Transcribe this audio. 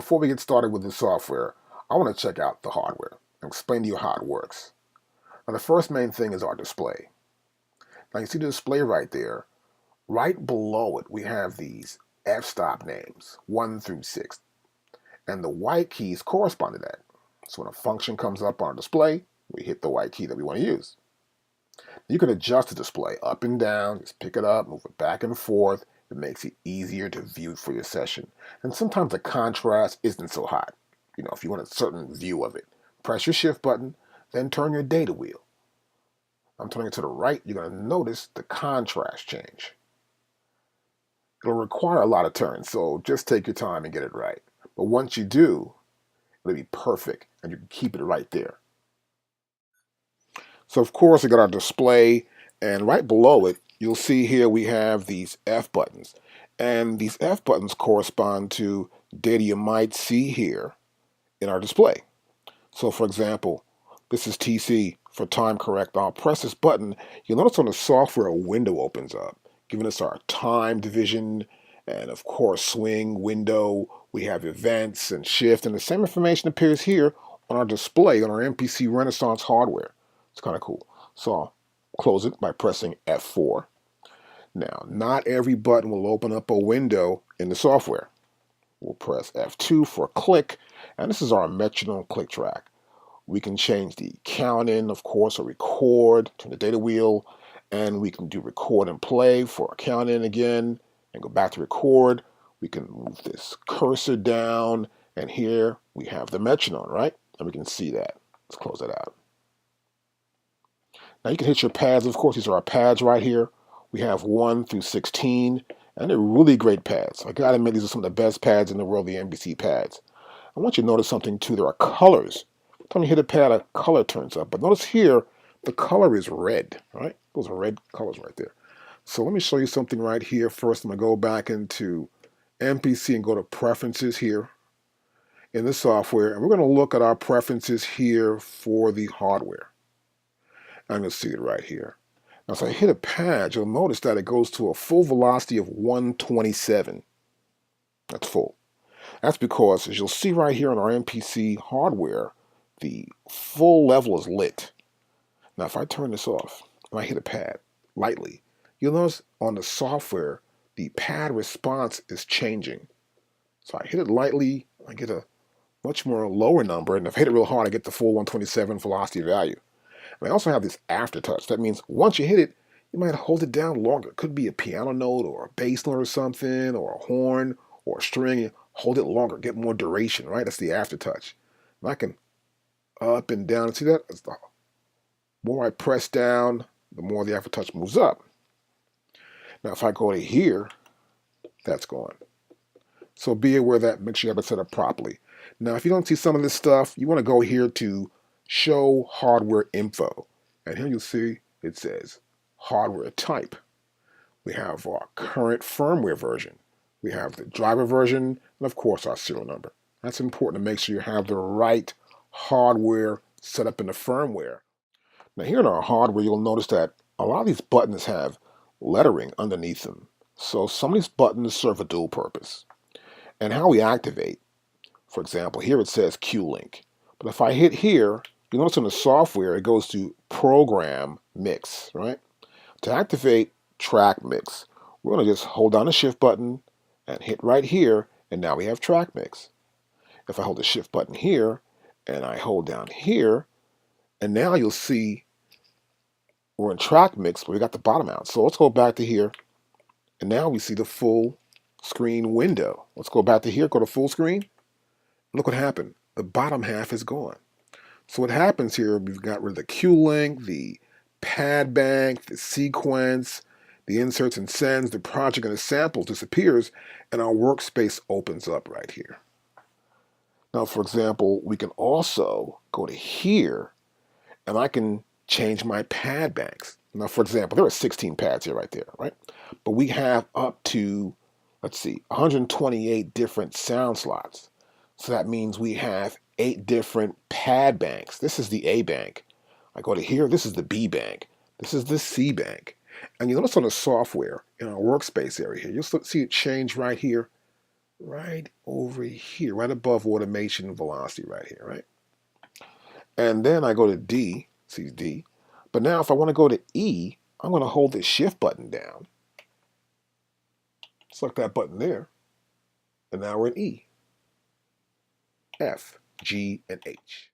before we get started with the software, I want to check out the hardware and explain to you how it works. Now, the first main thing is our display. Now, you see the display right there. Right below it, we have these f-stop names, 1 through 6. And the white keys correspond to that. So when a function comes up on our display, we hit the white key that we want to use. You can adjust the display up and down, just pick it up, move it back and forth. It makes it easier to view for your session. And sometimes the contrast isn't so hot. If you want a certain view of it, press your shift button, then turn your data wheel. I'm turning it to the right, you're going to notice the contrast change. It'll require a lot of turns, so just take your time and get it right. But once you do, it'll be perfect, and you can keep it right there. So of course, we got our display, and right below it, you'll see here we have these F buttons. And these F buttons correspond to data you might see here in our display. So for example, this is TC for time correct. I'll press this button. You'll notice on the software a window opens up, giving us our time division, and of course swing, window. We have events and shift, and the same information appears here on our display on our MPC Renaissance hardware. It's kind of cool. So I'll close it by pressing F4. Now, not every button will open up a window in the software. We'll press F2 for click, and this is our metronome click track. We can change the count in, of course, or record, turn the data wheel, and we can do record and play for a count in again, and go back to record. We can move this cursor down, and here we have the metronome, right? And we can see that. Let's close that out. Now you can hit your pads. Of course, these are our pads right here. We have 1 through 16, and they're really great pads. I gotta admit, these are some of the best pads in the world, the MPC pads. I want you to notice something too. There are colors. Every time you hit a pad, a color turns up. But notice here, the color is red, right? Those are red colors right there. So let me show you something right here. First, I'm gonna go back into MPC and go to Preferences here in the software. And we're gonna look at our preferences here for the hardware. I'm going to see it right here. Now, if I hit a pad, you'll notice that it goes to a full velocity of 127. That's full. That's because, as you'll see right here on our MPC hardware, the full level is lit. Now, if I turn this off and I hit a pad lightly, you'll notice on the software, the pad response is changing. So I hit it lightly, I get a much more lower number, and if I hit it real hard, I get the full 127 velocity value. And I also have this aftertouch. That means once you hit it, you might hold it down longer. It could be a piano note or a bass note or something, or a horn or a string. Hold it longer, get more duration, right? That's the aftertouch. And I can up and down. See that? The more I press down, the more the aftertouch moves up. Now, if I go to here, that's gone. So be aware of that. Make sure you have it set up properly. Now, if you don't see some of this stuff, you want to go here to Show Hardware Info. And here you'll see it says hardware type. We have our current firmware version. We have the driver version, and of course our serial number. That's important to make sure you have the right hardware set up in the firmware. Now here in our hardware, you'll notice that a lot of these buttons have lettering underneath them. So some of these buttons serve a dual purpose. And how we activate, for example, here it says Q-Link. But if I hit here, you notice in the software, it goes to Program Mix, right? To activate Track Mix, we're going to just hold down the Shift button and hit right here, and now we have Track Mix. If I hold the Shift button here, and I hold down here, and now you'll see we're in Track Mix, but we got the bottom out. So let's go back to here, and now we see the full screen window. Let's go back to here, go to full screen. Look what happened. The bottom half is gone. So what happens here, we've got rid of the Q-Link, the pad bank, the sequence, the inserts and sends, the project and the samples disappears, and our workspace opens up right here. Now, for example, we can also go to here, and I can change my pad banks. Now, for example, there are 16 pads here right there, right? But we have up to, let's see, 128 different sound slots. So that means we have 8 different pad banks. This is the A bank. I go to here, this is the B bank. This is the C bank. And you notice on the software, in our workspace area here, you'll see it change right here. right over here, right above automation velocity right here, right? And then I go to D, see D. But now if I want to go to E, I'm going to hold the shift button down. Select that button there. And now we're in E, F, G, and H.